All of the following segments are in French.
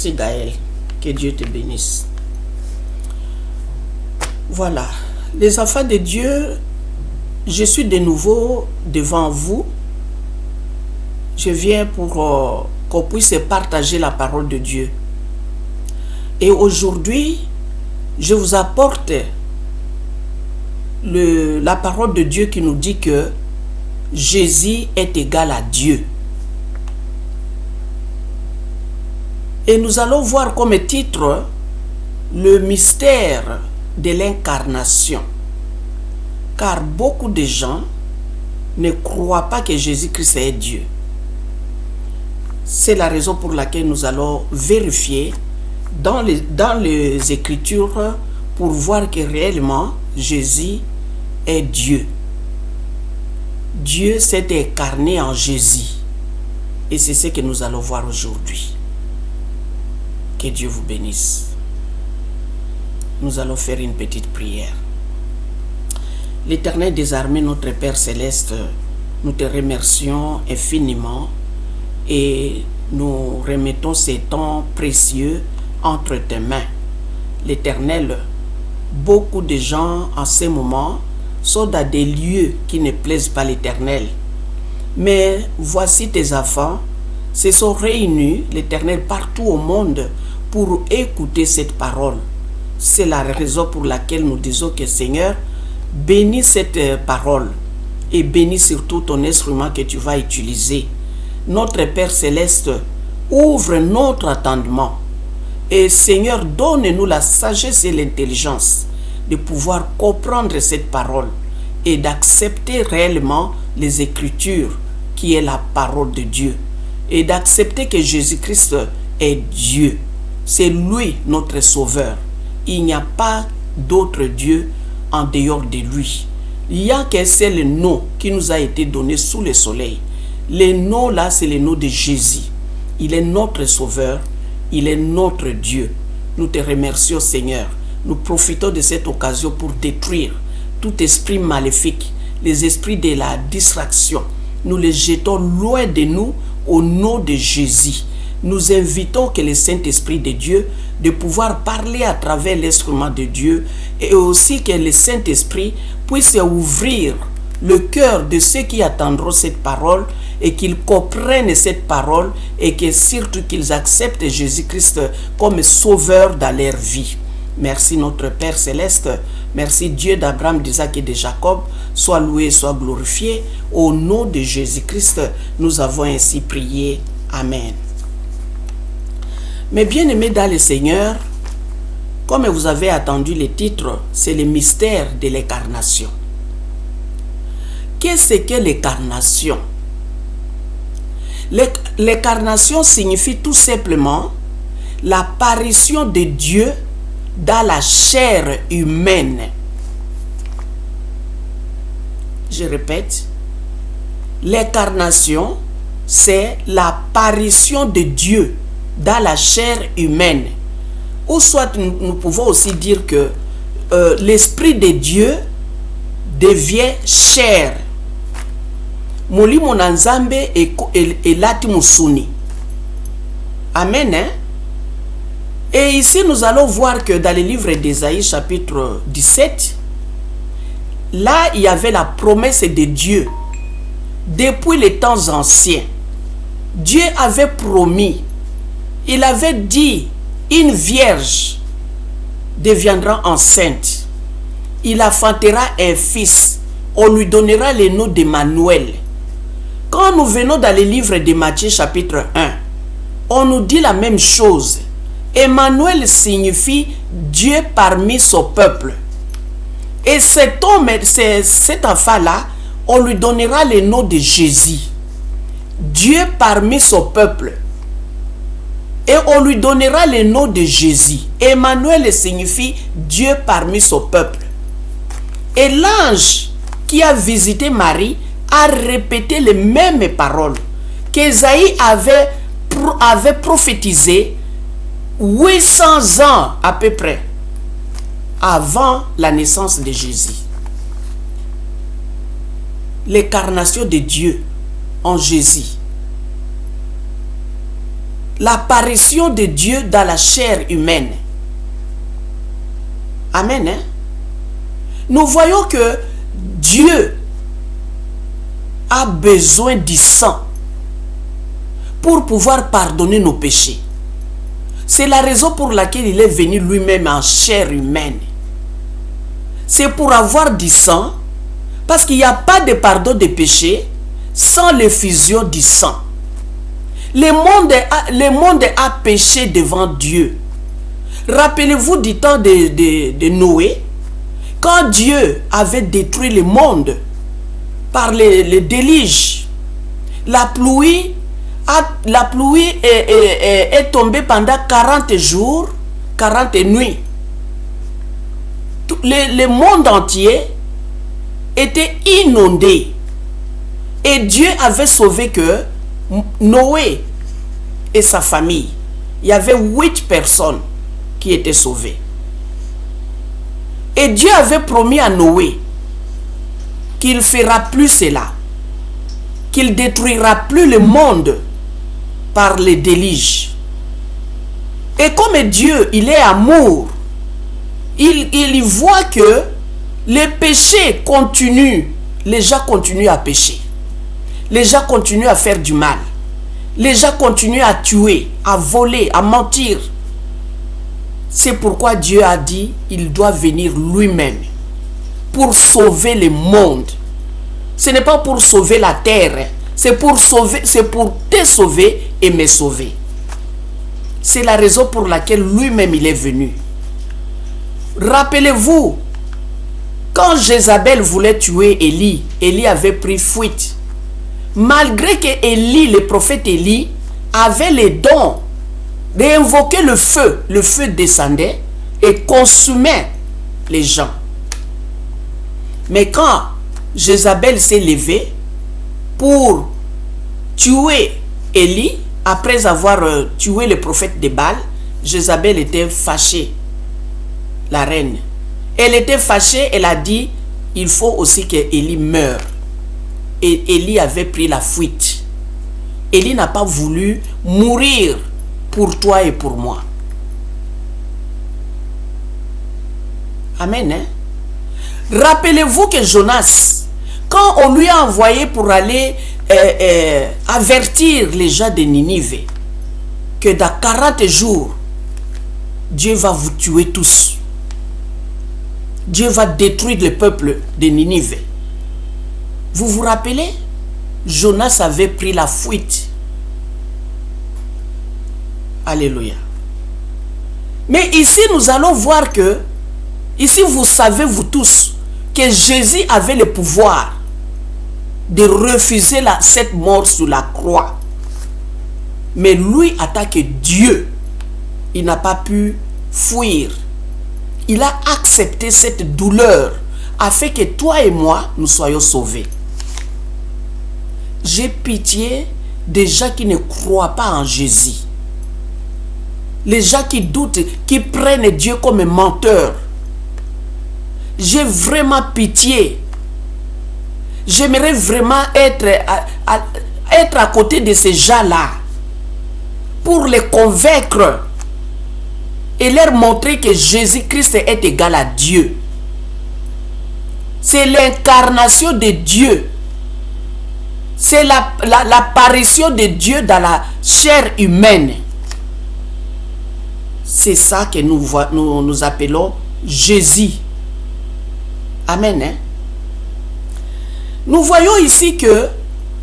Merci Gaël, que Dieu te bénisse. Voilà, les enfants de Dieu, je suis de nouveau devant vous. Je viens pour qu'on puisse partager la parole de Dieu. Et aujourd'hui, je vous apporte la parole de Dieu qui nous dit que Jésus est égal à Dieu. Et nous allons voir comme titre le mystère de l'incarnation. Car beaucoup de gens ne croient pas que Jésus-Christ est Dieu. C'est la raison pour laquelle nous allons vérifier dans les Écritures pour voir que réellement Jésus est Dieu. Dieu s'est incarné en Jésus. Et c'est ce que nous allons voir aujourd'hui. Que Dieu vous bénisse. Nous allons faire une petite prière. L'Éternel des armées, notre Père céleste, nous te remercions infiniment et nous remettons ces temps précieux entre tes mains. L'Éternel, beaucoup de gens en ce moment sont dans des lieux qui ne plaisent pas l'Éternel. Mais voici tes enfants se sont réunis, l'Éternel, partout au monde pour écouter cette parole. C'est la raison pour laquelle nous disons que Seigneur, bénis cette parole et bénis surtout ton instrument que tu vas utiliser. Notre Père céleste, ouvre notre entendement et Seigneur, donne-nous la sagesse et l'intelligence de pouvoir comprendre cette parole et d'accepter réellement les Écritures qui est la parole de Dieu et d'accepter que Jésus-Christ est Dieu. C'est lui notre Sauveur. Il n'y a pas d'autre Dieu en dehors de lui. Il n'y a qu'un seul nom qui nous a été donné sous le soleil. Le nom là, c'est le nom de Jésus. Il est notre Sauveur. Il est notre Dieu. Nous te remercions, Seigneur. Nous profitons de cette occasion pour détruire tout esprit maléfique, les esprits de la distraction. Nous les jetons loin de nous au nom de Jésus. Nous invitons que le Saint-Esprit de Dieu de pouvoir parler à travers l'instrument de Dieu et aussi que le Saint-Esprit puisse ouvrir le cœur de ceux qui attendront cette parole et qu'ils comprennent cette parole et que surtout qu'ils acceptent Jésus-Christ comme sauveur dans leur vie. Merci notre Père céleste, merci Dieu d'Abraham, d'Isaac et de Jacob, sois loué, sois glorifié. Au nom de Jésus-Christ, nous avons ainsi prié. Amen. Mais bien aimés dans le Seigneur, comme vous avez entendu le titre, c'est le mystère de l'incarnation. Qu'est-ce que l'incarnation? L'incarnation signifie tout simplement l'apparition de Dieu dans la chair humaine. Je répète, l'incarnation, c'est l'apparition de Dieu dans la chair humaine. Ou soit nous pouvons aussi dire que l'Esprit de Dieu devient chair. Molimo na Nzambe elati musuni. Amen. Hein? Et ici nous allons voir que dans le livre d'Ésaïe chapitre 17, là il y avait la promesse de Dieu. Depuis les temps anciens, Dieu avait promis, il avait dit, une vierge deviendra enceinte. Il enfantera un fils. On lui donnera le nom d'Emmanuel. Quand nous venons dans le livre de Matthieu chapitre 1, on nous dit la même chose. Emmanuel signifie Dieu parmi son peuple. Et cet homme, cet enfant-là, on lui donnera le nom de Jésus. Dieu parmi son peuple. Et on lui donnera le nom de Jésus. Emmanuel signifie Dieu parmi son peuple. Et l'ange qui a visité Marie a répété les mêmes paroles qu'Ésaïe avait prophétisé 800 ans à peu près avant la naissance de Jésus. L'incarnation de Dieu en Jésus. l'apparition de Dieu dans la chair humaine. Amen. Hein? Nous voyons que Dieu a besoin du sang pour pouvoir pardonner nos péchés. C'est la raison pour laquelle il est venu lui-même en chair humaine. C'est pour avoir du sang, parce qu'il n'y a pas de pardon des péchés sans l'effusion du sang. Le monde a péché devant Dieu. Rappelez-vous du temps de Noé, quand Dieu avait détruit le monde par le déluge. La pluie est tombée pendant 40 jours, 40 nuits. Le monde entier était inondé. Et Dieu avait sauvé que Noé et sa famille. Il y avait 8 personnes qui étaient sauvées. Et Dieu avait promis à Noé qu'il ne fera plus cela, qu'il ne détruira plus le monde par les déluges. Et comme Dieu, il est amour, il voit que les péchés continuent, les gens continuent à pécher, les gens continuent à faire du mal, les gens continuent à tuer, à voler, à mentir. C'est pourquoi Dieu a dit, il doit venir lui-même pour sauver le monde. Ce n'est pas pour sauver la terre, c'est pour te sauver et me sauver. C'est la raison pour laquelle lui-même il est venu. Rappelez-vous, quand Jézabel voulait tuer Élie, Élie avait pris fuite. Malgré que Élie, le prophète Élie, avait les dons d'invoquer le feu descendait et consumait les gens. Mais quand Jézabel s'est levée pour tuer Élie, après avoir tué le prophète de Baal, Jézabel était fâchée, la reine. Elle était fâchée, elle a dit, il faut aussi que Élie meure. Et Élie avait pris la fuite. Élie n'a pas voulu mourir pour toi et pour moi. Amen. Hein? Rappelez-vous que Jonas, quand on lui a envoyé pour aller avertir les gens de Ninive, que dans 40 jours, Dieu va vous tuer tous. Dieu va détruire le peuple de Ninive. Vous vous rappelez? Jonas avait pris la fuite. Alléluia. Mais ici, nous allons voir que, ici, vous savez, vous tous, que Jésus avait le pouvoir de refuser cette mort sur la croix. Mais lui, en tant que Dieu, il n'a pas pu fuir. Il a accepté cette douleur afin que toi et moi, nous soyons sauvés. J'ai pitié des gens qui ne croient pas en Jésus. Les gens qui doutent, qui prennent Dieu comme un menteur. J'ai vraiment pitié. J'aimerais vraiment être à côté de ces gens-là pour les convaincre et leur montrer que Jésus-Christ est égal à Dieu. C'est l'incarnation de Dieu. C'est l'apparition de Dieu dans la chair humaine. C'est ça que nous appelons Jésus. Amen. Hein? Nous voyons ici que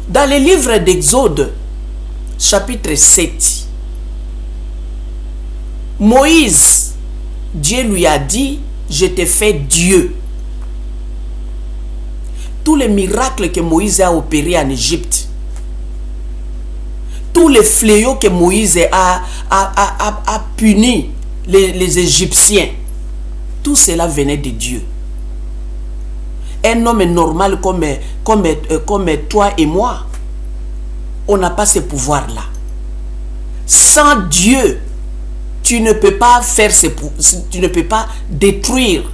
dans le livre d'Exode, chapitre 7, Moïse, Dieu lui a dit, je t'ai fait Dieu. Tous les miracles que Moïse a opérés en Égypte, tous les fléaux que Moïse a puni les Égyptiens, tout cela venait de Dieu. Un homme normal comme toi et moi, on n'a pas ce pouvoir-là. Sans Dieu, tu ne peux pas tu ne peux pas détruire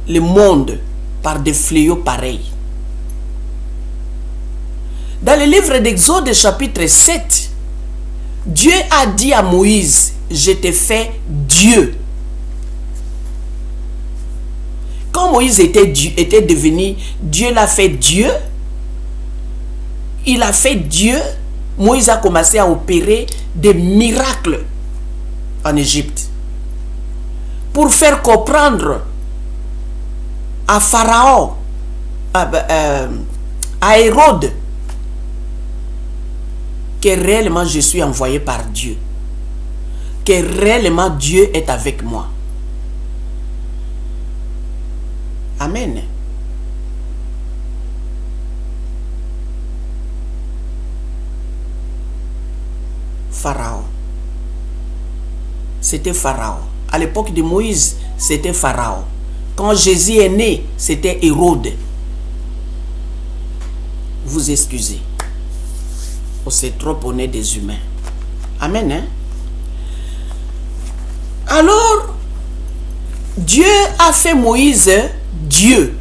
le monde par des fléaux pareils. Dans le livre d'Exode chapitre 7, Dieu a dit à Moïse, je t'ai fait Dieu. Quand Moïse était devenu, Dieu l'a fait Dieu. Il a fait Dieu. Moïse a commencé à opérer des miracles en Égypte pour faire comprendre à Pharaon, à Hérode, que réellement je suis envoyé par Dieu, que réellement Dieu est avec moi. Amen. Pharaon. C'était Pharaon. À l'époque de Moïse, c'était Pharaon. Quand Jésus est né, c'était Hérode. Vous excusez. On sait trop, on est des humains. Amen. Hein? Alors, Dieu a fait Moïse Dieu.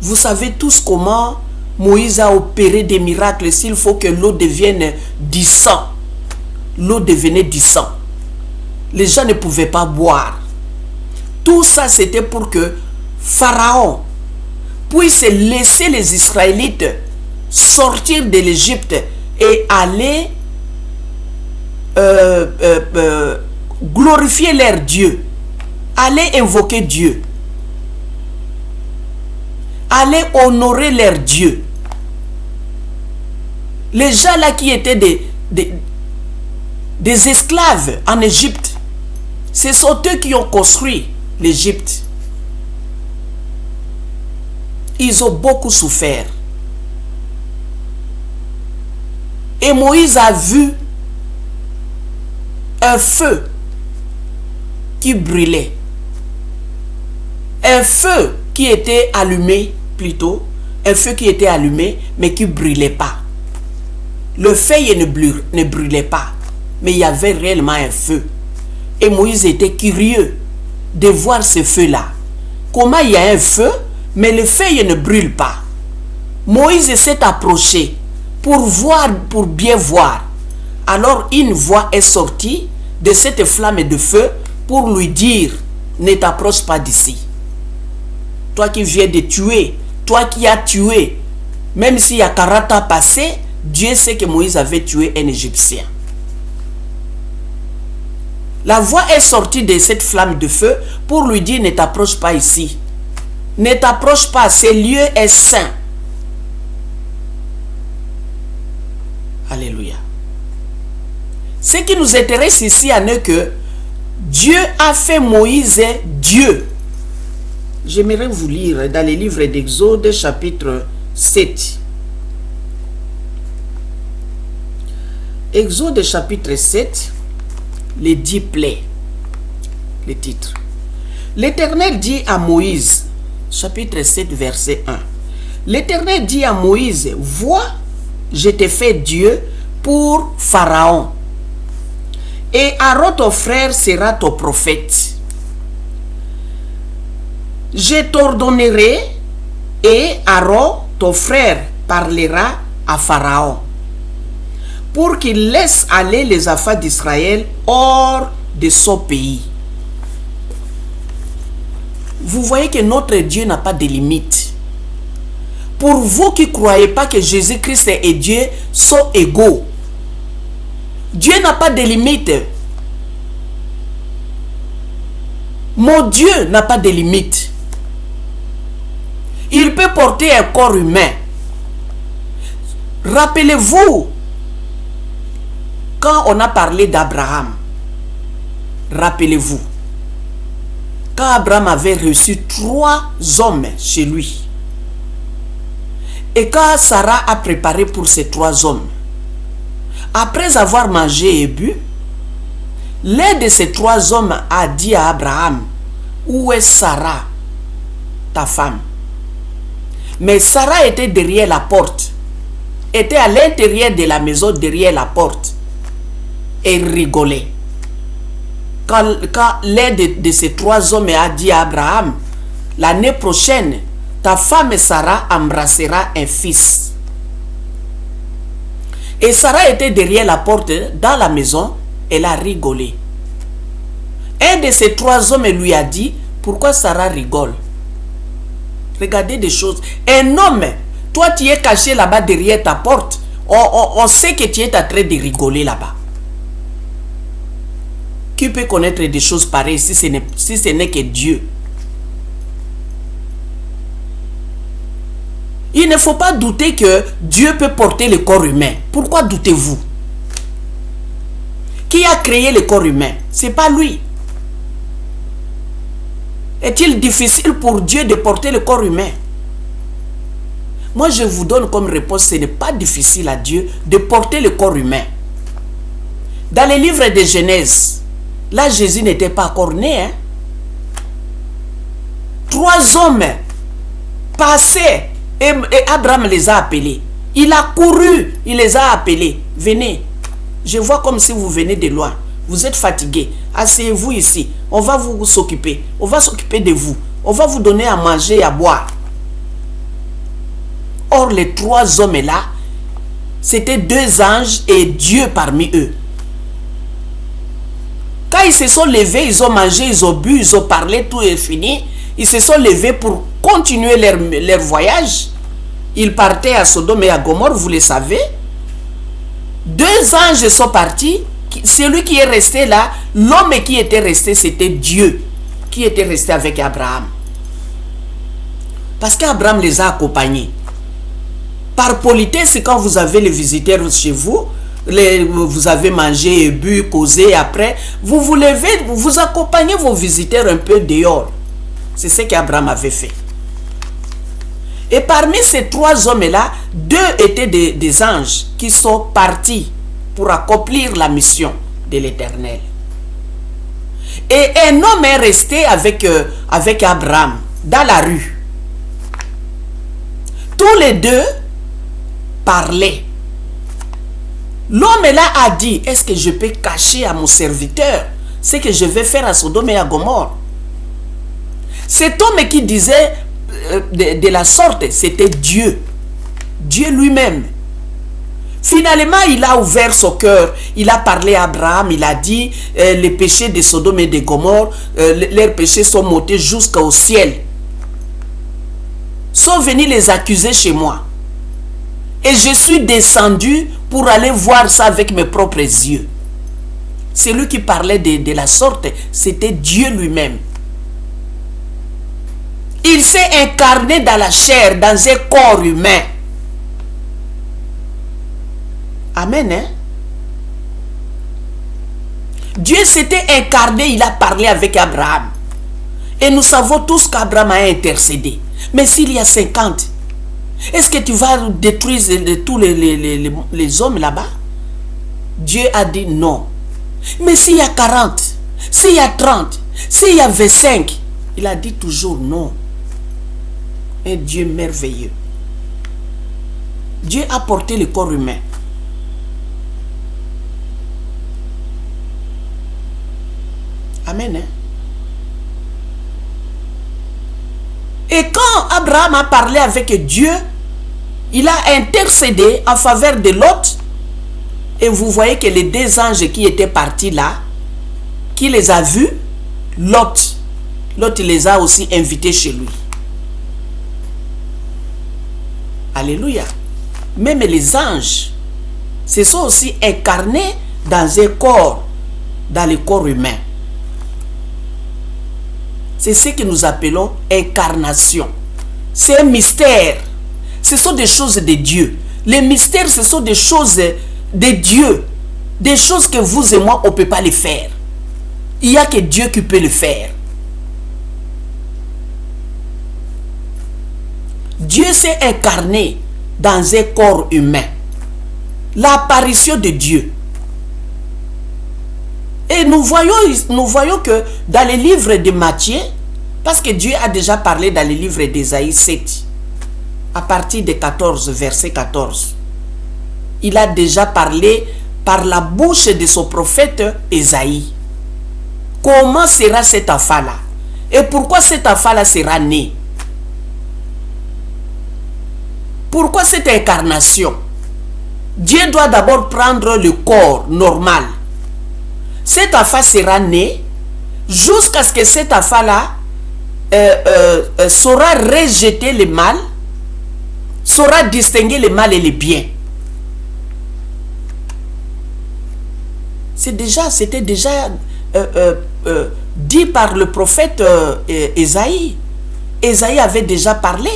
Vous savez tous comment Moïse a opéré des miracles. S'il faut que l'eau devienne du sang. L'eau devenait du sang. Les gens ne pouvaient pas boire. Tout ça, c'était pour que Pharaon puisse laisser les Israélites sortir de l'Égypte et aller glorifier leur Dieu, aller invoquer Dieu, aller honorer leur Dieu. Les gens là qui étaient des esclaves en Égypte, ce sont eux qui ont construit l'Égypte. Ils ont beaucoup souffert. Et Moïse a vu un feu qui brûlait. Un feu qui était allumé plutôt. Un feu qui était allumé mais qui ne brûlait pas. Le feu ne brûlait pas. Mais il y avait réellement un feu. Et Moïse était curieux de voir ce feu-là. Comment il y a un feu, mais le feu ne brûle pas. Moïse s'est approché pour voir, pour bien voir. Alors une voix est sortie de cette flamme de feu pour lui dire, ne t'approche pas d'ici. Toi qui viens de tuer, toi qui as tué, même s'il y a 40 ans passés, Dieu sait que Moïse avait tué un Égyptien. La voix est sortie de cette flamme de feu pour lui dire, ne t'approche pas ici. Ne t'approche pas, ce lieu est saint. Alléluia. Ce qui nous intéresse ici à nous que Dieu a fait Moïse Dieu. J'aimerais vous lire dans les livres d'Exode chapitre 7. Exode chapitre 7, les 10 plaies, les titres. L'Éternel dit à Moïse, chapitre 7, verset 1. L'Éternel dit à Moïse, vois, je t'ai fait Dieu pour Pharaon. Et Aaron ton frère sera ton prophète. Je t'ordonnerai et Aaron ton frère parlera à Pharaon pour qu'il laisse aller les enfants d'Israël hors de son pays. Vous voyez que notre Dieu n'a pas de limite. Pour vous qui ne croyez pas que Jésus-Christ et Dieu sont égaux, Dieu n'a pas de limite. Mon Dieu n'a pas de limite. Il peut porter un corps humain. Rappelez-vous, quand on a parlé d'Abraham, rappelez-vous, quand Abraham avait reçu 3 hommes chez lui, et quand Sarah a préparé pour ces 3 hommes, après avoir mangé et bu, l'un de ces 3 hommes a dit à Abraham, où est Sarah, ta femme? Mais Sarah était derrière la porte, était à l'intérieur de la maison, derrière la porte, et rigolait. Quand l'un de ces 3 hommes a dit à Abraham, l'année prochaine, ta femme Sarah embrassera un fils. Et Sarah était derrière la porte dans la maison. Elle a rigolé. Un de ces 3 hommes lui a dit, pourquoi Sarah rigole? Regardez des choses. Un homme, toi tu es caché là-bas derrière ta porte. On sait que tu es en train de rigoler là-bas. Qui peut connaître des choses pareilles si ce n'est que Dieu? Il ne faut pas douter que Dieu peut porter le corps humain. Pourquoi doutez-vous? Qui a créé le corps humain? Ce n'est pas lui. Est-il difficile pour Dieu de porter le corps humain? Moi, je vous donne comme réponse, ce n'est pas difficile à Dieu de porter le corps humain. Dans les livres de Genèse, là, Jésus n'était pas encore né. 3 hommes passaient et Abraham les a appelés. Il a couru, il les a appelés. Venez. Je vois comme si vous venez de loin. Vous êtes fatigué. Asseyez-vous ici. On va vous s'occuper. On va s'occuper de vous. On va vous donner à manger et à boire. Or, les 3 hommes-là, c'était 2 anges et Dieu parmi eux. Quand ils se sont levés, ils ont mangé, ils ont bu, ils ont parlé, tout est fini. Ils se sont levés pour continuer leur voyage. Ils partaient à Sodome et à Gomorrhe, vous le savez. 2 anges sont partis. Celui qui est resté là, l'homme qui était resté, c'était Dieu qui était resté avec Abraham. Parce qu'Abraham les a accompagnés. Par politesse, quand vous avez les visiteurs chez vous, vous avez mangé et bu, causé, après, vous vous levez, vous accompagnez vos visiteurs un peu dehors. C'est ce qu'Abraham avait fait. Et parmi ces 3 hommes-là, 2 étaient des anges qui sont partis pour accomplir la mission de l'Éternel. Et un homme est resté avec Abraham dans la rue. Tous les 2 parlaient. L'homme là a dit, est-ce que je peux cacher à mon serviteur ce que je vais faire à Sodome et à Gomorrhe? Cet homme qui disait de la sorte, c'était Dieu. Dieu lui-même. Finalement, il a ouvert son cœur. Il a parlé à Abraham. Il a dit, les péchés de Sodome et de Gomorrhe, leurs péchés sont montés jusqu'au ciel. Sont venus les accuser chez moi. Et je suis descendu pour aller voir ça avec mes propres yeux. Celui qui parlait de la sorte, c'était Dieu lui-même. Il s'est incarné dans la chair, dans un corps humain. Amen. Hein? Dieu s'était incarné, il a parlé avec Abraham. Et nous savons tous qu'Abraham a intercédé. Mais s'il y a 50, est-ce que tu vas détruire tous les hommes là-bas? Dieu a dit non. Mais s'il y a 40, s'il y a 30, s'il y a 25, il a dit toujours non. Un Dieu merveilleux. Dieu a porté le corps humain. Amen. Hein? Et quand Abraham a parlé avec Dieu, il a intercédé en faveur de Lot. Et vous voyez que les 2 anges qui étaient partis là, qui les a vus, Lot il les a aussi invités chez lui. Alléluia. Même les anges se sont aussi incarnés dans un corps, dans le corps humain. C'est ce que nous appelons incarnation. C'est un mystère. Ce sont des choses de Dieu. Les mystères, ce sont des choses de Dieu. Des choses que vous et moi, on ne peut pas les faire. Il n'y a que Dieu qui peut le faire. Dieu s'est incarné dans un corps humain. L'apparition de Dieu. Et nous voyons que dans les livres de Matthieu, parce que Dieu a déjà parlé dans les livres d'Ésaïe 7, à partir de 14, verset 14, il a déjà parlé par la bouche de son prophète Ésaïe. Comment sera cet enfant-là? Et pourquoi cet enfant-là sera né? Pourquoi cette incarnation? Dieu doit d'abord prendre le corps normal. Cet enfant sera né jusqu'à ce que cet enfant-là saura rejeter le mal, saura distinguer le mal et le bien. C'était déjà dit par le prophète Ésaïe. Ésaïe avait déjà parlé.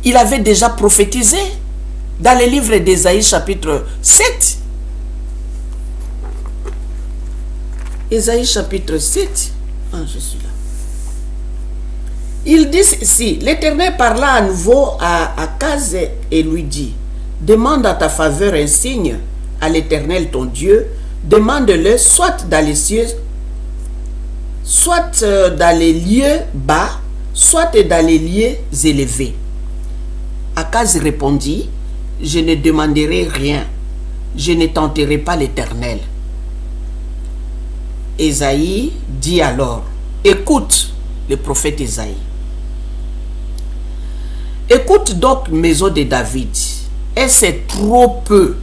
Il avait déjà prophétisé dans le livre d'Ésaïe chapitre 7. Ésaïe chapitre 7. Ah, je suis là. Il dit ceci, l'Éternel parla à nouveau à Akaz et lui dit, demande à ta faveur un signe à l'Éternel ton Dieu, demande-le soit dans les cieux, soit dans les lieux bas, soit dans les lieux élevés. Akaz répondit, je ne demanderai rien, je ne tenterai pas l'Éternel. Ésaïe dit alors, écoute le prophète Ésaïe. Écoute donc, maison de David, est-ce trop peu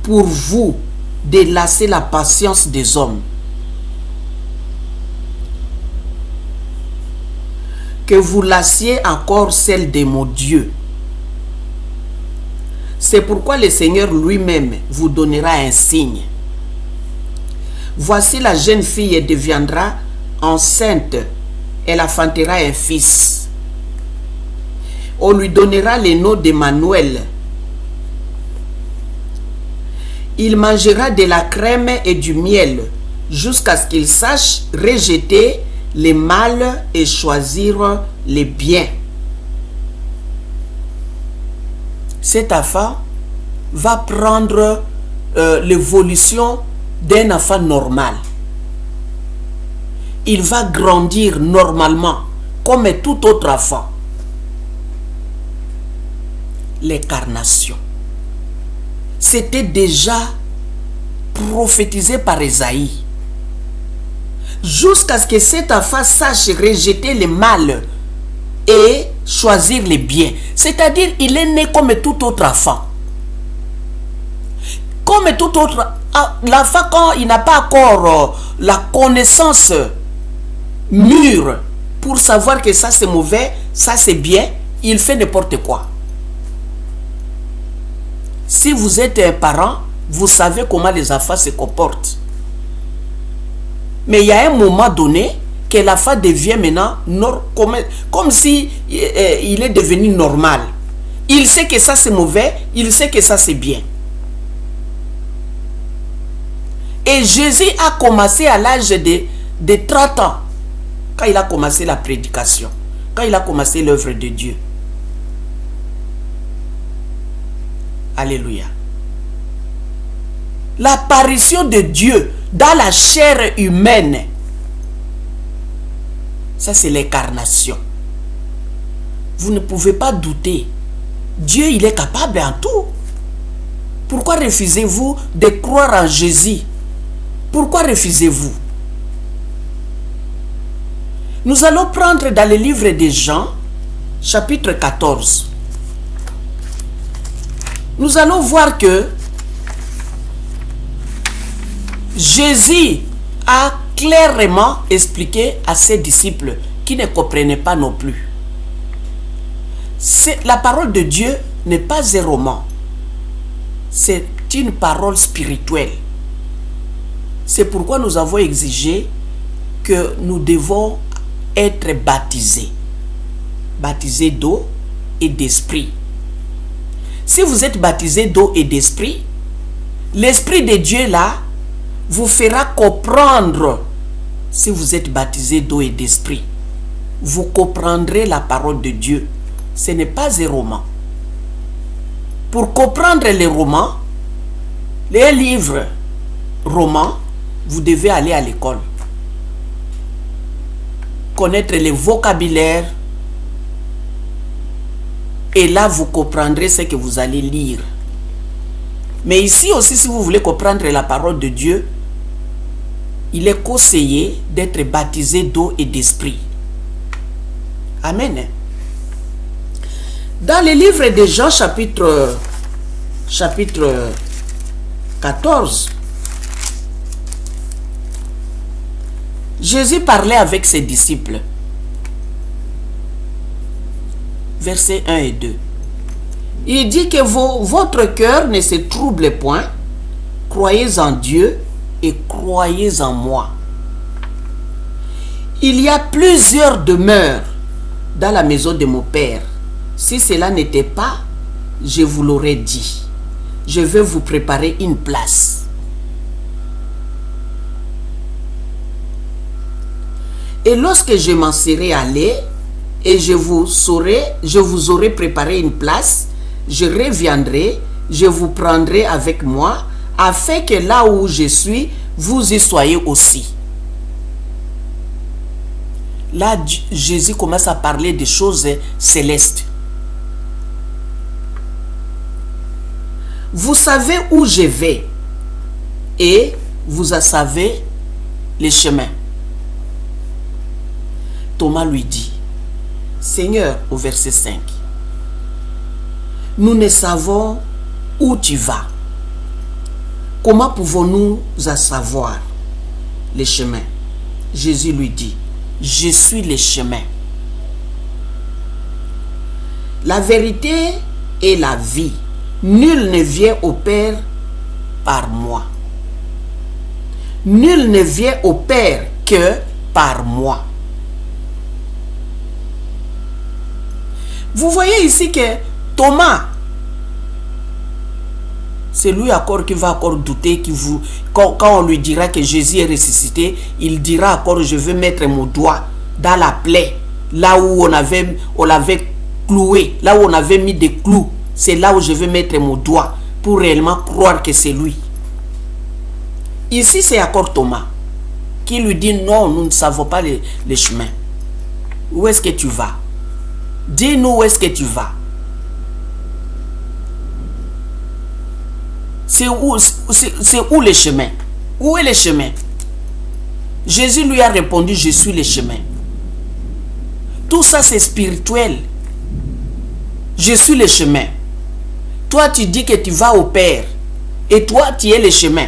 pour vous de lasser la patience des hommes, que vous lassiez encore celle de mon Dieu? C'est pourquoi le Seigneur lui-même vous donnera un signe. Voici la jeune fille deviendra enceinte, elle enfantera un fils. On lui donnera le nom d'Emmanuel. Il mangera de la crème et du miel jusqu'à ce qu'il sache rejeter le mal et choisir le bien. Cet enfant va prendre l'évolution d'un enfant normal. Il va grandir normalement comme tout autre enfant. L'incarnation. C'était déjà prophétisé par Ésaïe. Jusqu'à ce que cet enfant sache rejeter le mal et choisir le bien. C'est-à-dire, il est né comme tout autre enfant. Comme tout autre l'enfant, quand il n'a pas encore la connaissance mûre pour savoir que ça c'est mauvais, ça c'est bien, il fait n'importe quoi. Si vous êtes un parent, vous savez comment les enfants se comportent. Mais il y a un moment donné que l'enfant devient maintenant comme si il est devenu normal. Il sait que ça c'est mauvais, il sait que ça c'est bien. Et Jésus a commencé à l'âge de 30 ans, quand il a commencé la prédication, quand il a commencé l'œuvre de Dieu. Alléluia. L'apparition de Dieu dans la chair humaine, ça c'est l'incarnation. Vous ne pouvez pas douter. Dieu, il est capable en tout. Pourquoi refusez-vous de croire en Jésus? Pourquoi refusez-vous? Nous allons prendre dans le livre de Jean, chapitre 14. Nous allons voir que Jésus a clairement expliqué à ses disciples qui ne comprenaient pas non plus. La parole de Dieu n'est pas un roman. C'est une parole spirituelle. C'est pourquoi nous avons exigé que nous devons être baptisés. Baptisés d'eau et d'esprit. Si vous êtes baptisé d'eau et d'esprit, l'Esprit de Dieu là vous fera comprendre. Si vous êtes baptisé d'eau et d'esprit, vous comprendrez la parole de Dieu. Ce n'est pas un roman. Pour comprendre les romans, les livres romans, vous devez aller à l'école. Connaître les vocabulaires. Et là, vous comprendrez ce que vous allez lire. Mais ici aussi, si vous voulez comprendre la parole de Dieu, il est conseillé d'être baptisé d'eau et d'esprit. Amen. Dans le livre de Jean, chapitre chapitre 14, Jésus parlait avec ses disciples. Versets 1 et 2. Il dit que votre cœur ne se trouble point. Croyez en Dieu et croyez en moi. Il y a plusieurs demeures dans la maison de mon Père. Si cela n'était pas, je vous l'aurais dit. Je vais vous préparer une place. Et lorsque je m'en serai allé et je vous aurai préparé une place, je reviendrai, je vous prendrai avec moi, afin que là où je suis, vous y soyez aussi. Là, Jésus commence à parler des choses célestes. Vous savez où je vais et vous savez les chemins. Thomas lui dit, Seigneur, au verset 5, nous ne savons où tu vas. Comment pouvons-nous savoir les chemins? Jésus lui dit, je suis le chemin, la vérité et la vie. Nul ne vient au Père par moi. Nul ne vient au Père que par moi. Vous voyez ici que Thomas, c'est lui encore qui va encore douter, quand on lui dira que Jésus est ressuscité, il dira encore, je veux mettre mon doigt dans la plaie, là où on l'avait cloué, là où on avait mis des clous. C'est là où je vais mettre mon doigt pour réellement croire que c'est lui. Ici, c'est encore Thomas qui lui dit, non, nous ne savons pas les chemins. Où est-ce que tu vas? Dis-nous où est-ce que tu vas. C'est où le chemin? Où est le chemin? Jésus lui a répondu, je suis le chemin. Tout ça, c'est spirituel. Je suis le chemin. Toi, tu dis que tu vas au Père. Et toi, tu es le chemin.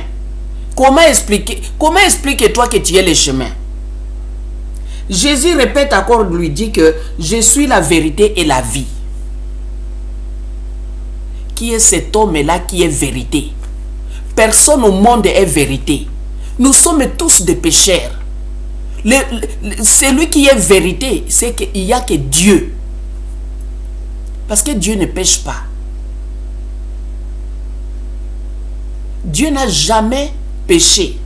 Comment expliquer-toi que tu es le chemin? Jésus répète encore, lui dit que je suis la vérité et la vie. Qui est cet homme-là qui est vérité? Personne au monde est vérité. Nous sommes tous des pécheurs. Celui qui est vérité, c'est qu'il n'y a que Dieu. Parce que Dieu ne pêche pas. Dieu n'a jamais péché.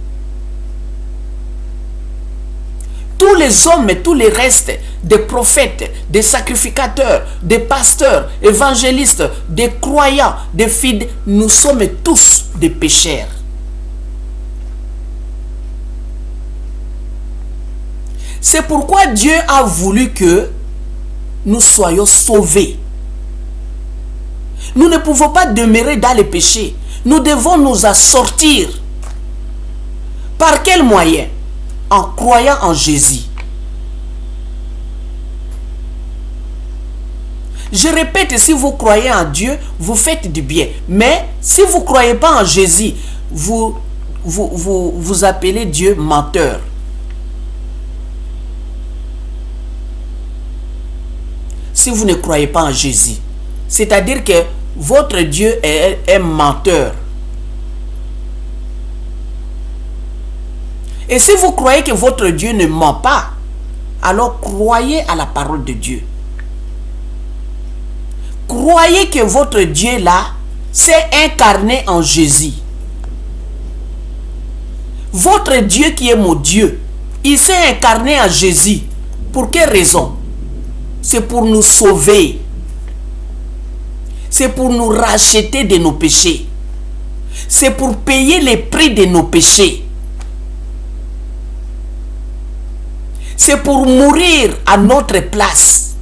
Tous les hommes et tous les restes des prophètes, des sacrificateurs, des pasteurs, évangélistes, des croyants, des fidèles, nous sommes tous des pécheurs. C'est pourquoi Dieu a voulu que nous soyons sauvés. Nous ne pouvons pas demeurer dans les péchés. Nous devons nous assortir. Par quel moyen? En croyant en Jésus. Je répète, si vous croyez en Dieu, vous faites du bien. Mais si vous ne croyez pas en Jésus, vous appelez Dieu menteur. Si vous ne croyez pas en Jésus, c'est-à-dire que votre Dieu est menteur. Et si vous croyez que votre Dieu ne ment pas, alors croyez à la parole de Dieu. Croyez que votre Dieu là s'est incarné en Jésus. Votre Dieu qui est mon Dieu, il s'est incarné en Jésus. Pour quelle raison? C'est pour nous sauver. C'est pour nous racheter de nos péchés. C'est pour payer les prix de nos péchés. C'est pour mourir à notre place.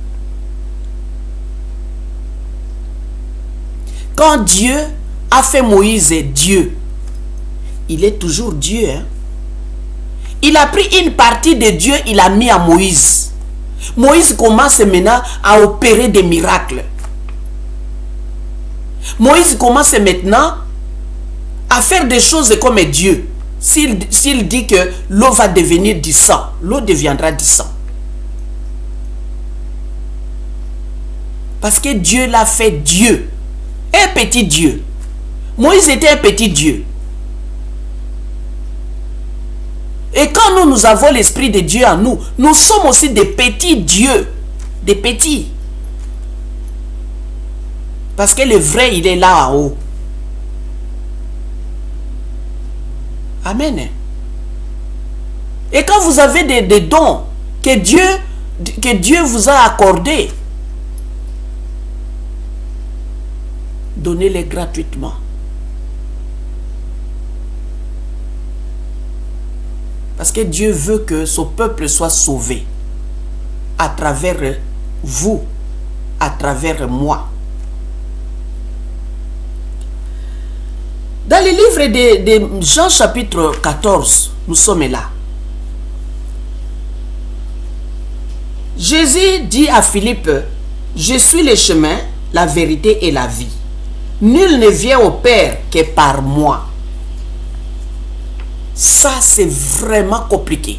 Quand Dieu a fait Moïse Dieu, il est toujours Dieu. Hein? Il a pris une partie de Dieu, il a mis à Moïse. Moïse commence maintenant à opérer des miracles. Moïse commence maintenant à faire des choses comme Dieu. S'il dit que l'eau va devenir du sang, l'eau deviendra du sang. Parce que Dieu l'a fait Dieu. Un petit Dieu. Moïse était un petit Dieu. Et quand nous avons l'Esprit de Dieu en nous, nous sommes aussi des petits dieux. Des petits. Parce que le vrai, il est là en haut. Amen. Et quand vous avez des dons que Dieu vous a accordés, donnez-les gratuitement. Parce que Dieu veut que son peuple soit sauvé à travers vous, à travers moi. Dans le livre de Jean chapitre 14, nous sommes là. Jésus dit à Philippe, je suis le chemin, la vérité et la vie. Nul ne vient au Père que par moi. Ça, c'est vraiment compliqué.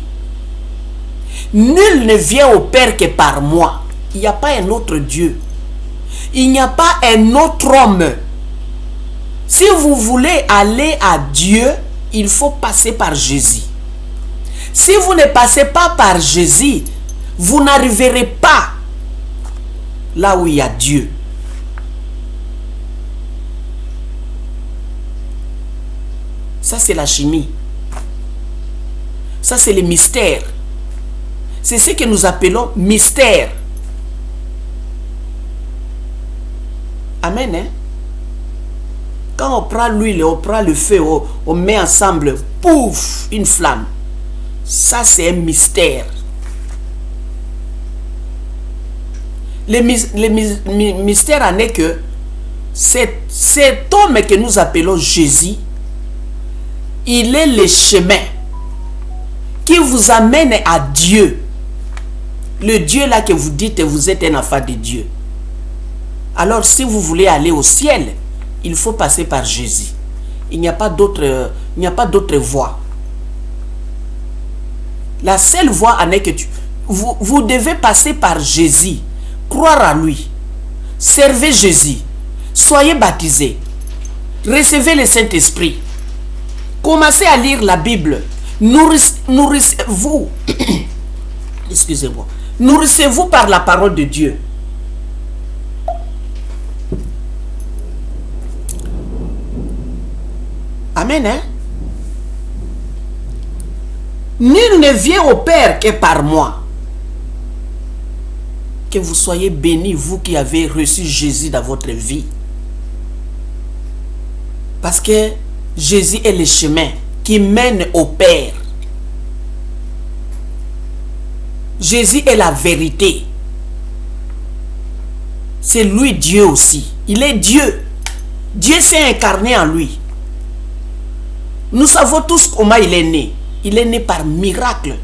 Nul ne vient au Père que par moi. Il n'y a pas un autre Dieu. Il n'y a pas un autre homme. Si vous voulez aller à Dieu, il faut passer par Jésus. Si vous ne passez pas par Jésus, vous n'arriverez pas là où il y a Dieu. Ça, c'est la chimie. Ça, c'est le mystère. C'est ce que nous appelons mystère. Amen. Hein? Quand on prend l'huile, on prend le feu, on met ensemble, pouf, une flamme. Ça, c'est un mystère. Le mystère en est que cet homme que nous appelons Jésus, il est le chemin qui vous amène à Dieu. Le Dieu là que vous dites, vous êtes un enfant de Dieu. Alors, si vous voulez aller au ciel, il faut passer par Jésus. Il n'y a pas d'autre voie. La seule voie en est que vous devez passer par Jésus, croire à lui, servez Jésus, soyez baptisés, recevez le Saint-Esprit, commencez à lire la Bible, nourrissez-vous, excusez-moi, nourrissez-vous par la parole de Dieu. Amen. Hein? Nul ne vient au Père que par moi. Que vous soyez bénis, vous qui avez reçu Jésus dans votre vie. Parce que Jésus est le chemin qui mène au Père. Jésus est la vérité. C'est lui Dieu aussi. Il est Dieu. Dieu s'est incarné en lui. Nous savons tous comment il est né. Il est né par miracle.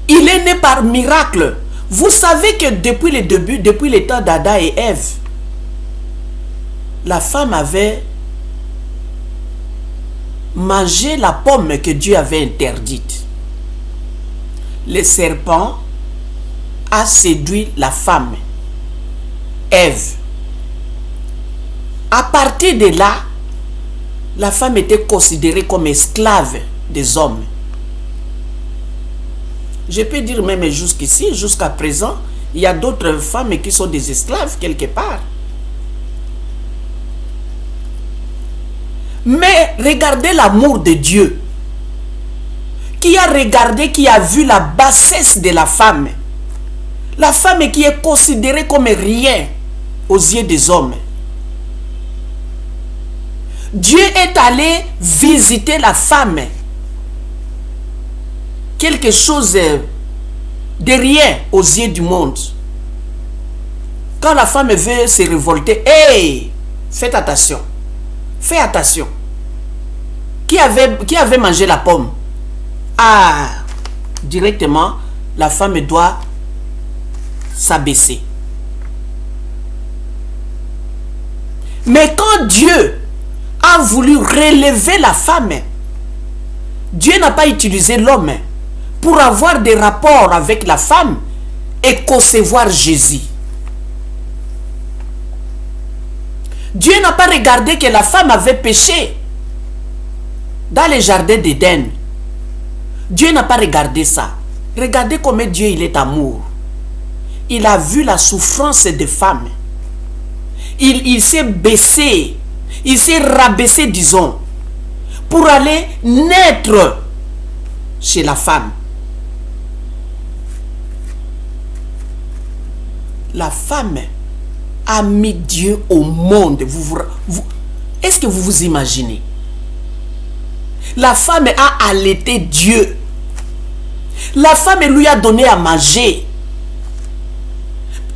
Il est né par miracle. Vous savez que depuis le début, depuis le temps d'Adam et Ève, la femme avait mangé la pomme que Dieu avait interdite. Le serpent a séduit la femme, Ève. À partir de là, la femme était considérée comme esclave des hommes. Je peux dire même jusqu'ici, jusqu'à présent, il y a d'autres femmes qui sont des esclaves quelque part. Mais regardez l'amour de Dieu. Qui a regardé, qui a vu la bassesse de la femme. La femme qui est considérée comme rien aux yeux des hommes. Dieu est allé visiter la femme. Quelque chose de rien aux yeux du monde. Quand la femme veut se révolter, hey, faites attention. Fais attention. Qui avait mangé la pomme? Ah, directement, la femme doit s'abaisser. Mais quand Dieu a voulu relever la femme, Dieu n'a pas utilisé l'homme pour avoir des rapports avec la femme et concevoir Jésus. Dieu n'a pas regardé que la femme avait péché dans le jardin d'Éden. Dieu n'a pas regardé ça. Regardez comment Dieu il est amour. Il a vu la souffrance des femmes. Il s'est baissé, il s'est rabaissé, disons, pour aller naître chez la femme. La femme a mis Dieu au monde. Est-ce que vous vous imaginez? La femme a allaité Dieu. La femme lui a donné à manger.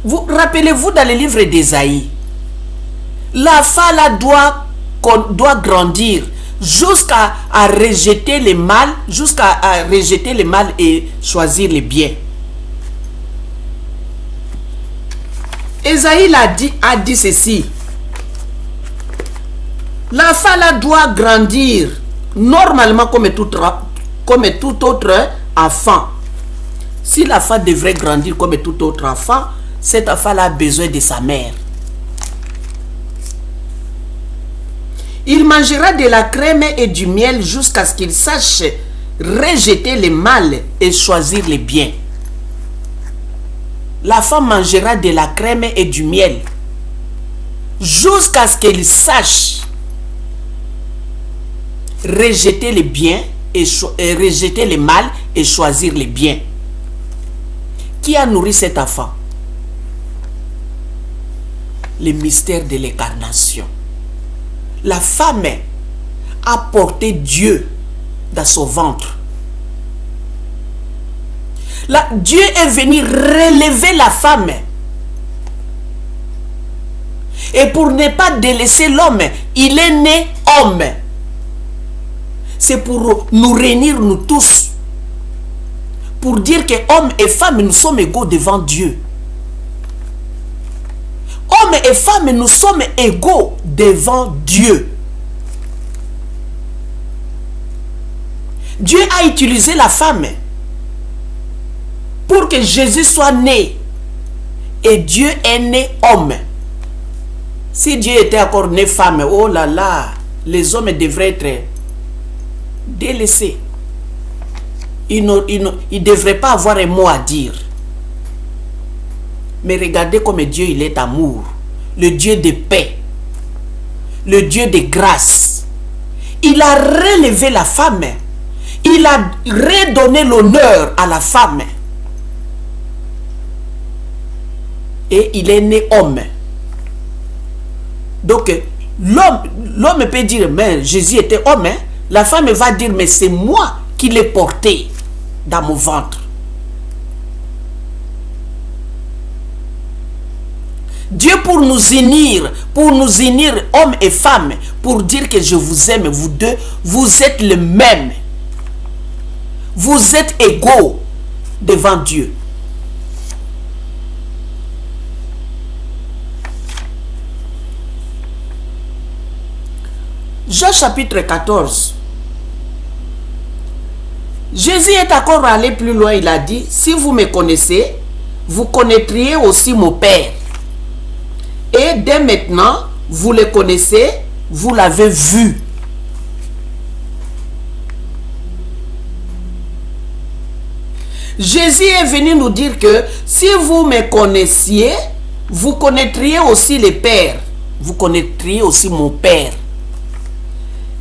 Vous rappelez-vous dans le livre d'Ésaïe, la femme doit grandir jusqu'à rejeter le mal, et choisir le bien. Ésaïe a dit ceci. La femme doit grandir normalement comme tout autre enfant. Si la femme devrait grandir comme tout autre enfant, cette femme a besoin de sa mère. Il mangera de la crème et du miel jusqu'à ce qu'il sache rejeter le mal et choisir le bien. La femme mangera de la crème et du miel jusqu'à ce qu'elle sache rejeter le bien et rejeter le mal et choisir le bien. Qui a nourri cet enfant? Le mystère de l'incarnation. La femme a porté Dieu dans son ventre. Dieu est venu relever la femme. Et pour ne pas délaisser l'homme, il est né homme. C'est pour nous réunir, nous tous. Pour dire que hommes et femmes, nous sommes égaux devant Dieu. Hommes et femmes, nous sommes égaux devant Dieu. Dieu a utilisé la femme pour que Jésus soit né. Et Dieu est né homme. Si Dieu était encore né femme, oh là là, les hommes devraient être délaissés. Ils ne devraient pas avoir un mot à dire. Mais regardez comme Dieu il est amour, le Dieu de paix, le Dieu de grâce. Il a relevé la femme, il a redonné l'honneur à la femme. Et il est né homme. Donc l'homme peut dire, mais Jésus était homme. Hein? La femme va dire, mais c'est moi qui l'ai porté dans mon ventre. Dieu pour nous unir hommes et femmes, pour dire que je vous aime, vous deux, vous êtes le même. Vous êtes égaux devant Dieu. Jean chapitre 14. Jésus est encore allé plus loin, il a dit, si vous me connaissez, vous connaîtriez aussi mon Père. Et dès maintenant, vous le connaissez, vous l'avez vu. Jésus est venu nous dire que si vous me connaissiez, vous connaîtriez aussi le Père. Vous connaîtriez aussi mon Père.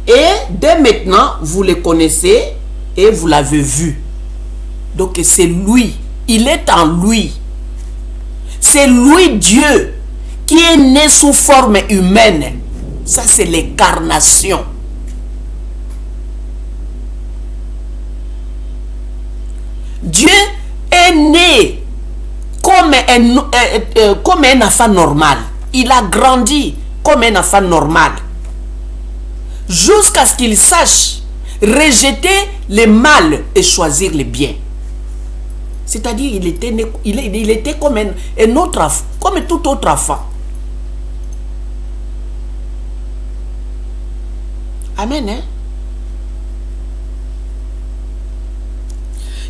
Et dès maintenant, vous le connaissez et vous l'avez vu. Donc c'est lui. Il est en lui. C'est lui Dieu qui est né sous forme humaine. Ça c'est l'incarnation. Dieu est né comme un enfant normal. Il a grandi comme un enfant normal. Jusqu'à ce qu'il sache rejeter le mal et choisir le bien. C'est-à-dire il était comme un autre enfant, comme tout autre enfant. Amen. Hein?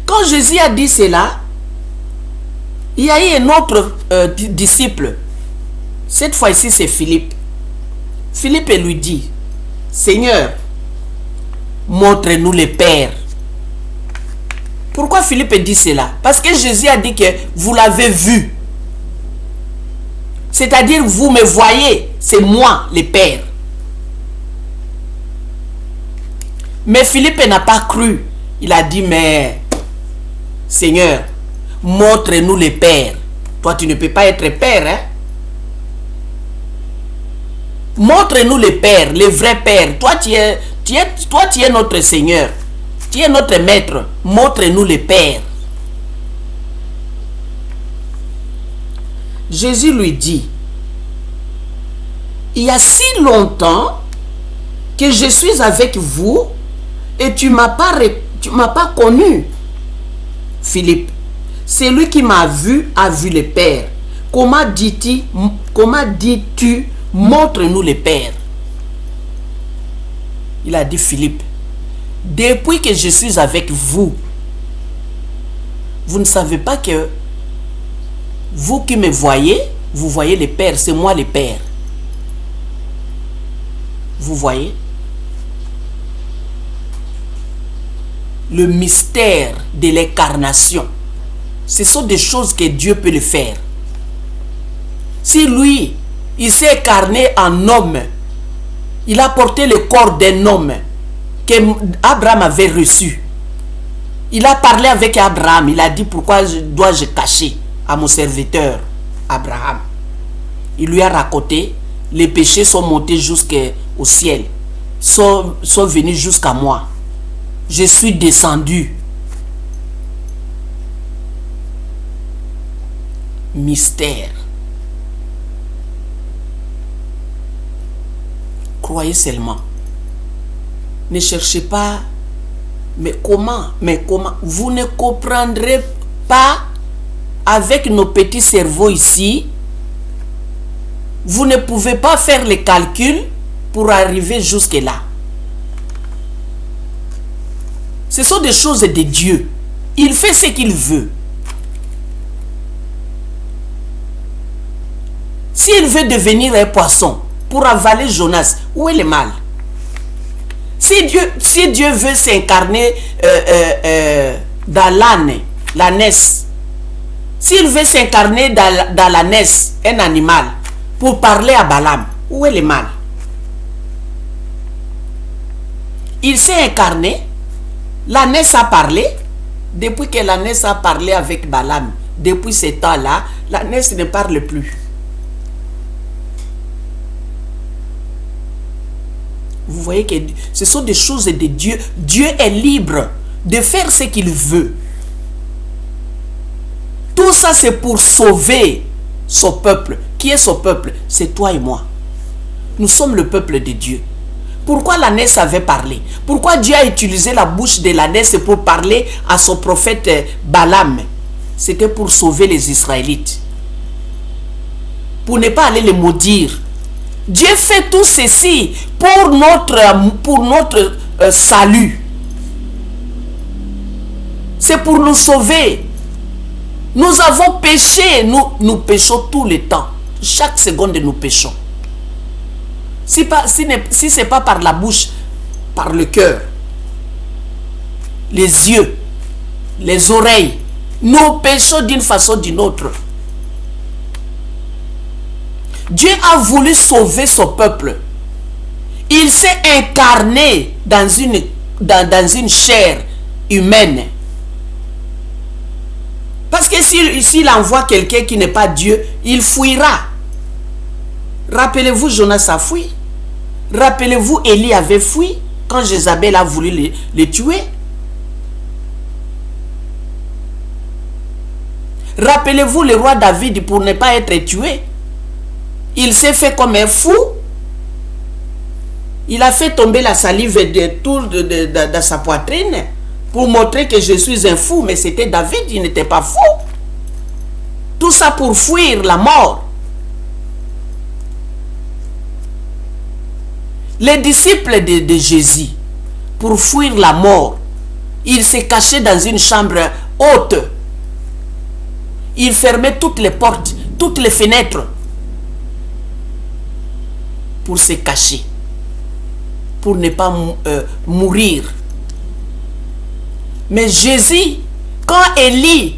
Quand Jésus a dit cela, il y a eu un autre disciple. Cette fois-ci, c'est Philippe. Philippe lui dit, Seigneur, montre-nous le Père. Pourquoi Philippe dit cela? Parce que Jésus a dit que vous l'avez vu. C'est-à-dire, vous me voyez, c'est moi, le Père. Mais Philippe n'a pas cru. Il a dit, mais Seigneur, montre-nous le Père. Toi, tu ne peux pas être Père, hein? Montre-nous le Père, le vrai Père. Toi, tu es notre Seigneur. Tu es notre Maître. Montre-nous le Père. Jésus lui dit, il y a si longtemps que je suis avec vous et tu m'as pas connu. Philippe, celui qui m'a vu a vu le Père. Comment dis-tu, montre-nous le Père? Il a dit, Philippe, depuis que je suis avec vous, vous ne savez pas que vous qui me voyez, vous voyez le Père, c'est moi le Père. Vous voyez? Le mystère de l'incarnation, ce sont des choses que Dieu peut le faire. Si lui, il s'est incarné en homme, il a porté le corps d'un homme que Abraham avait reçu. Il a parlé avec Abraham, il a dit, pourquoi dois-je cacher à mon serviteur Abraham? Il lui a raconté, les péchés sont montés jusqu'au ciel, sont venus jusqu'à moi. Je suis descendu. Mystère. Croyez seulement. Ne cherchez pas. Mais comment? Vous ne comprendrez pas avec nos petits cerveaux ici. Vous ne pouvez pas faire les calculs pour arriver jusque-là. Ce sont des choses de Dieu. Il fait ce qu'il veut. S'il veut devenir un poisson pour avaler Jonas, où est le mal? Si Dieu veut s'incarner dans l'ânesse, s'il veut s'incarner dans l'ânesse, un animal, pour parler à Balaam, où est le mal? Il s'est incarné, l'ânesse a parlé, depuis que l'ânesse a parlé avec Balaam, depuis ce temps-là, l'ânesse ne parle plus. Vous voyez que ce sont des choses de Dieu. Dieu est libre de faire ce qu'il veut. Tout ça, c'est pour sauver son peuple. Qui est son peuple? C'est toi et moi. Nous sommes le peuple de Dieu. Pourquoi l'ânesse avait parlé? Pourquoi Dieu a utilisé la bouche de l'ânesse pour parler à son prophète Balaam? C'était pour sauver les Israélites. Pour ne pas aller les maudire. Dieu fait tout ceci pour notre salut. C'est pour nous sauver. Nous avons péché. Nous péchons tout le temps. Chaque seconde, nous péchons. Si ce n'est pas par la bouche, par le cœur, les yeux, les oreilles, nous péchons d'une façon ou d'une autre. Dieu a voulu sauver son peuple. Il s'est incarné dans une chair humaine. Parce que s'il envoie quelqu'un qui n'est pas Dieu, il fuira. Rappelez-vous, Jonas a fui. Rappelez-vous, Élie avait fui quand Jézabel a voulu le tuer. Rappelez-vous le roi David pour ne pas être tué. Il s'est fait comme un fou. Il a fait tomber la salive de sa poitrine pour montrer que je suis un fou. Mais c'était David, il n'était pas fou. Tout ça pour fuir la mort. Les disciples de Jésus, pour fuir la mort, ils se cachaient dans une chambre haute. Ils fermaient toutes les portes, toutes les fenêtres pour se cacher, pour ne pas mourir. Mais Jésus, quand Élie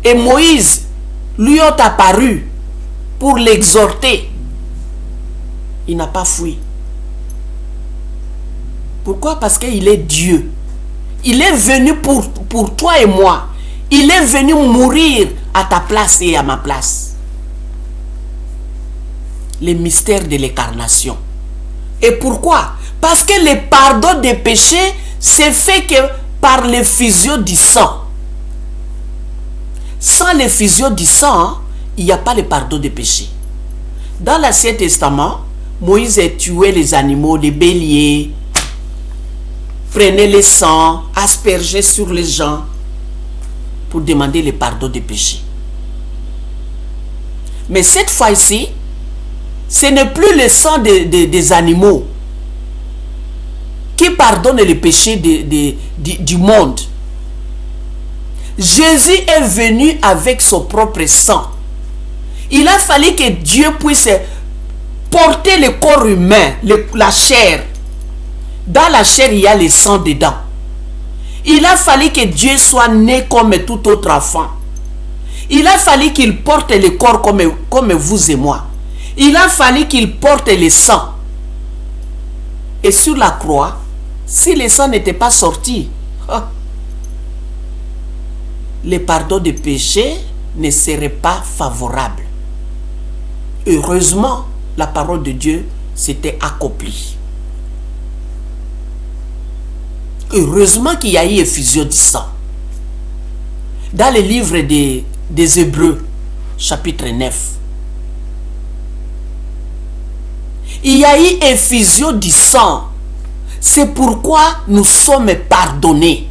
et Moïse lui ont apparu pour l'exhorter, il n'a pas fui. Pourquoi? Parce qu'il est Dieu. Il est venu pour toi et moi. Il est venu mourir à ta place et à ma place. Les mystères de l'incarnation. Et pourquoi? Parce que le pardon des péchés c'est fait que par l'effusion du sang. Sans l'effusion du sang, il n'y a pas le pardon des péchés. Dans l'Ancien Testament, Moïse a tué les animaux, les béliers, prenait le sang, aspergeait sur les gens pour demander le pardon des péchés. Mais cette fois-ci, ce n'est plus le sang des animaux qui pardonne les péchés du monde. Jésus est venu avec son propre sang. Il a fallu que Dieu puisse porter le corps humain, la chair. Dans la chair, il y a le sang dedans. Il a fallu que Dieu soit né comme tout autre enfant. Il a fallu qu'il porte le corps comme vous et moi. Il a fallu qu'il porte le sang. Et sur la croix, si le sang n'était pas sorti, le pardon des péchés ne serait pas favorable. Heureusement, la parole de Dieu s'était accomplie. Heureusement qu'il y a eu effusion du sang. Dans le livre des Hébreux, chapitre 9, il y a eu effusion du sang. C'est pourquoi nous sommes pardonnés.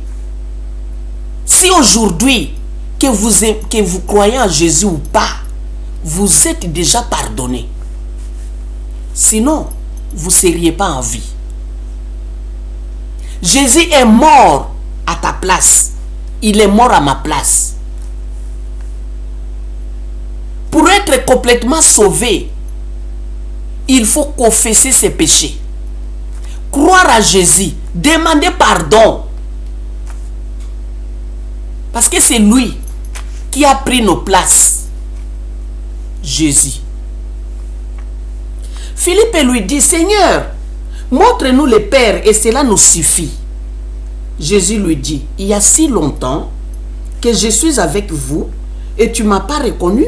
Si aujourd'hui, que vous croyez en Jésus ou pas, vous êtes déjà pardonné. Sinon, vous ne seriez pas en vie. Jésus est mort à ta place. Il est mort à ma place. Pour être complètement sauvé, il faut confesser ses péchés. Croire à Jésus, demander pardon. Parce que c'est lui qui a pris nos places. Jésus. Philippe lui dit, Seigneur, montre-nous le Père et cela nous suffit. Jésus lui dit, il y a si longtemps que je suis avec vous et tu ne m'as pas reconnu,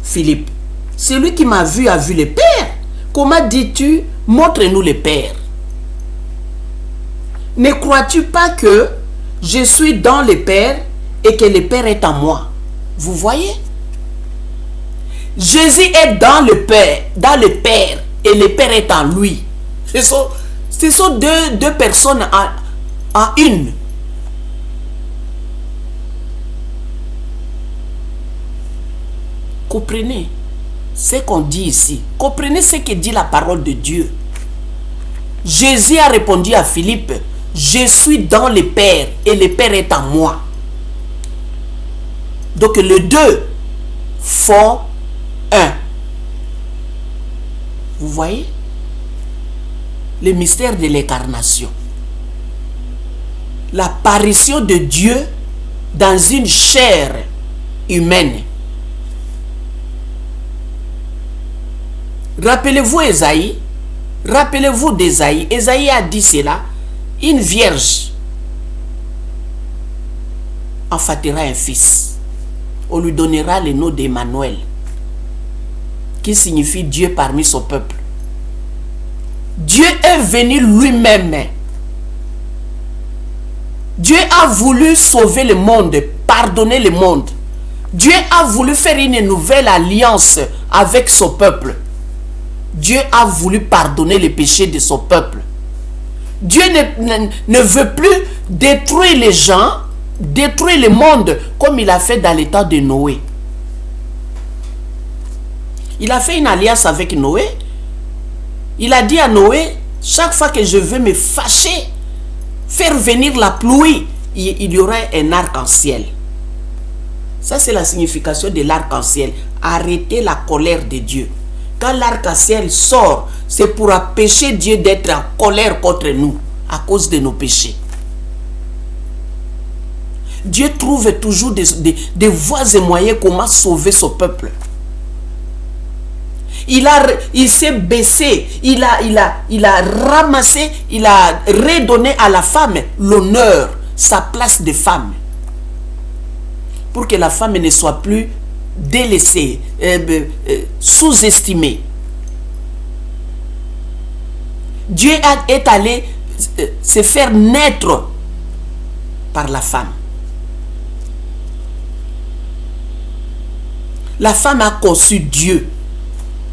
Philippe. Celui qui m'a vu a vu le Père. Comment dis-tu, montre-nous le Père? Ne crois-tu pas que je suis dans le Père et que le Père est en moi? Vous voyez? Jésus est dans le Père et le Père est en lui. Ce sont deux personnes en une. Comprenez ce qu'on dit ici. Comprenez ce que dit la parole de Dieu. Jésus a répondu à Philippe, je suis dans le Père et le Père est en moi. Donc les deux font un. Vous voyez? Le mystère de l'incarnation. L'apparition de Dieu dans une chair humaine. Rappelez-vous Ésaïe. Rappelez-vous d'Ésaïe. Ésaïe a dit cela. Une vierge enfantera un fils. On lui donnera le nom d'Emmanuel, qui signifie Dieu parmi son peuple. Dieu est venu lui-même. Dieu a voulu sauver le monde, pardonner le monde. Dieu a voulu faire une nouvelle alliance avec son peuple. Dieu a voulu pardonner les péchés de son peuple. Dieu ne veut plus détruire les gens, détruire le monde comme il a fait dans le temps de Noé. Il a fait une alliance avec Noé. Il a dit à Noé, Chaque fois que je veux me fâcher, faire venir la pluie, il y aura un arc-en-ciel. Ça, c'est la signification de l'arc-en-ciel. Arrêter la colère de Dieu. Quand l'arc-en-ciel sort, c'est pour empêcher Dieu d'être en colère contre nous à cause de nos péchés. Dieu trouve toujours des voies et moyens comment sauver son peuple. Il s'est baissé, il a ramassé, il a redonné à la femme l'honneur, sa place de femme. Pour que la femme ne soit plus délaissée, sous-estimée. Dieu est allé se faire naître par la femme. La femme a conçu Dieu.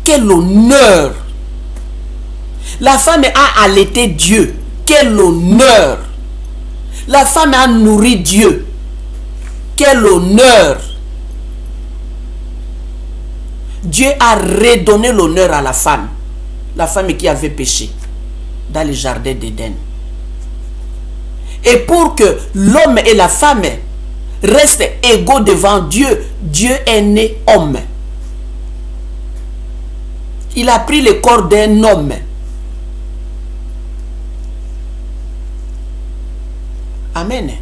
Quel honneur! La femme a allaité Dieu. Quel honneur! La femme a nourri Dieu. Quel honneur! Dieu a redonné l'honneur à la femme qui avait péché dans le jardin d'Éden. Et pour que l'homme et la femme restent égaux devant Dieu, Dieu est né homme. Il a pris le corps d'un homme. Amen.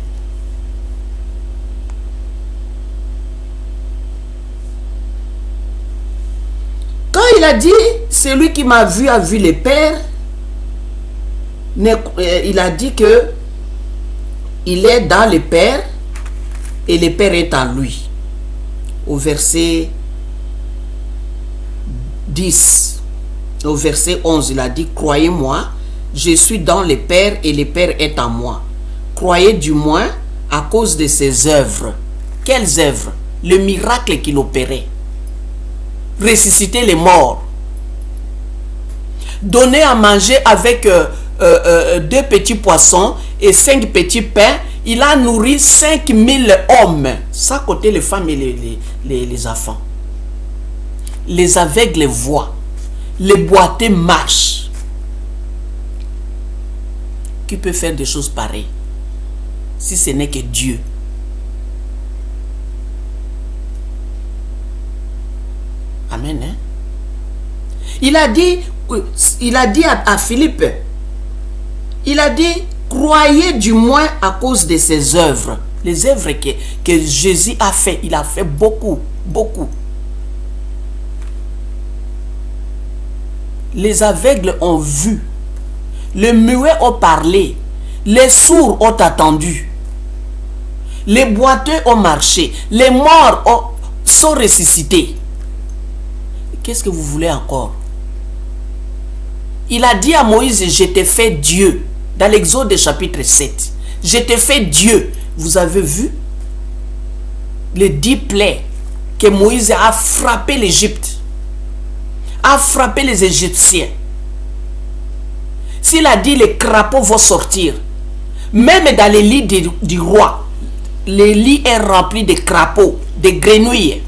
Quand il a dit, celui qui m'a vu a vu le Père, il a dit que il est dans le Père et le Père est en lui. Au verset 10, au verset 11, il a dit, croyez-moi, je suis dans le Père et le Père est en moi. Croyez du moins à cause de ses œuvres. Quelles œuvres? Le miracle qu'il opérait. Ressusciter les morts. Donner à manger avec 2 petits poissons et 5 petits pains. Il a nourri 5000 hommes. Ça côté les femmes et les enfants. Les aveugles voient. Les boiteux marchent. Qui peut faire des choses pareilles si ce n'est que Dieu? Amen. Hein? Il a dit à Philippe, il a dit, croyez du moins à cause de ses œuvres. Les œuvres que Jésus a fait, il a fait beaucoup, beaucoup. Les aveugles ont vu, les muets ont parlé, les sourds ont attendu, les boiteux ont marché, les morts sont ressuscités. Qu'est-ce que vous voulez encore? Il a dit à Moïse, je t'ai fait Dieu. Dans l'Exode chapitre 7. Je t'ai fait Dieu. Vous avez vu les 10 plaies que Moïse a frappé l'Égypte. A frappé les Égyptiens. S'il a dit les crapauds vont sortir. Même dans les lits du roi. Les lits est rempli de crapauds, de grenouilles.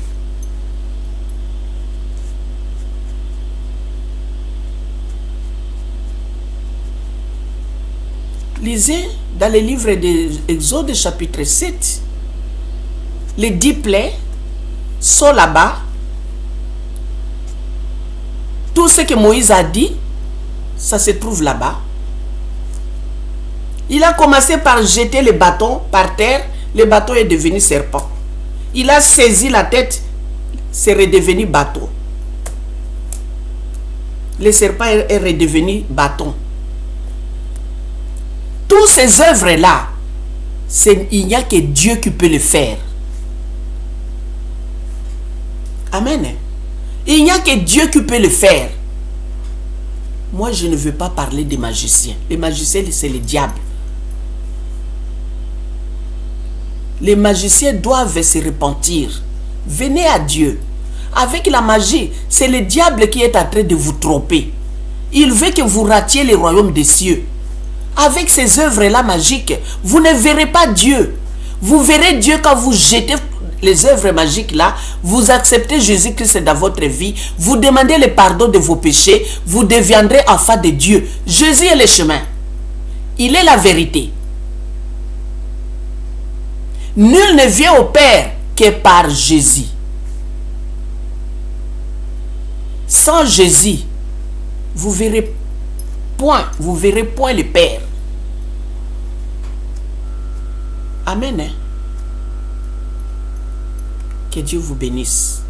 Lisez dans le livre de Exode chapitre 7. Les 10 plaies sont là-bas. Tout ce que Moïse a dit, ça se trouve là-bas. Il a commencé par jeter le bâton par terre. Le bâton est devenu serpent. Il a saisi la tête, c'est redevenu bâton. Le serpent est redevenu bâton. Toutes ces œuvres-là, il n'y a que Dieu qui peut le faire. Amen. Il n'y a que Dieu qui peut le faire. Moi, je ne veux pas parler des magiciens. Les magiciens, c'est le diable. Les magiciens doivent se repentir. Venez à Dieu. Avec la magie, c'est le diable qui est en train de vous tromper. Il veut que vous ratiez le royaume des cieux. Avec ces œuvres-là magiques, vous ne verrez pas Dieu. Vous verrez Dieu quand vous jetez les œuvres magiques là, vous acceptez Jésus-Christ dans votre vie, vous demandez le pardon de vos péchés, vous deviendrez enfant de Dieu. Jésus est le chemin. Il est la vérité. Nul ne vient au Père que par Jésus. Sans Jésus, vous verrez point le Père. Amen. Hein? Que Dieu vous bénisse.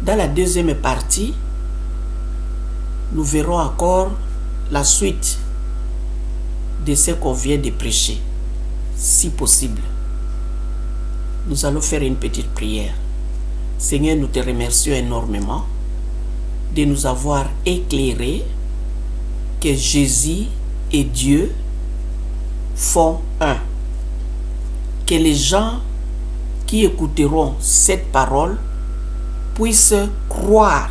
Dans la deuxième partie, nous verrons encore la suite de ce qu'on vient de prêcher, si possible. Nous allons faire une petite prière. Seigneur, nous te remercions énormément de nous avoir éclairé que Jésus et Dieu font un. Que les gens qui écouteront cette parole puissent croire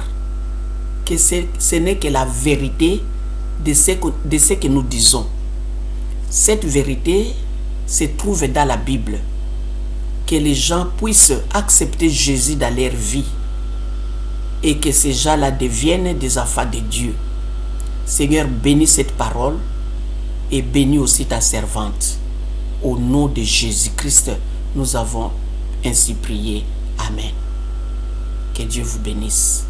que ce n'est que la vérité de ce que nous disons. Cette vérité se trouve dans la Bible. Que les gens puissent accepter Jésus dans leur vie et que ces gens-là deviennent des enfants de Dieu. Seigneur, bénis cette parole et bénis aussi ta servante. Au nom de Jésus-Christ, nous avons ainsi prié. Amen. Que Dieu vous bénisse.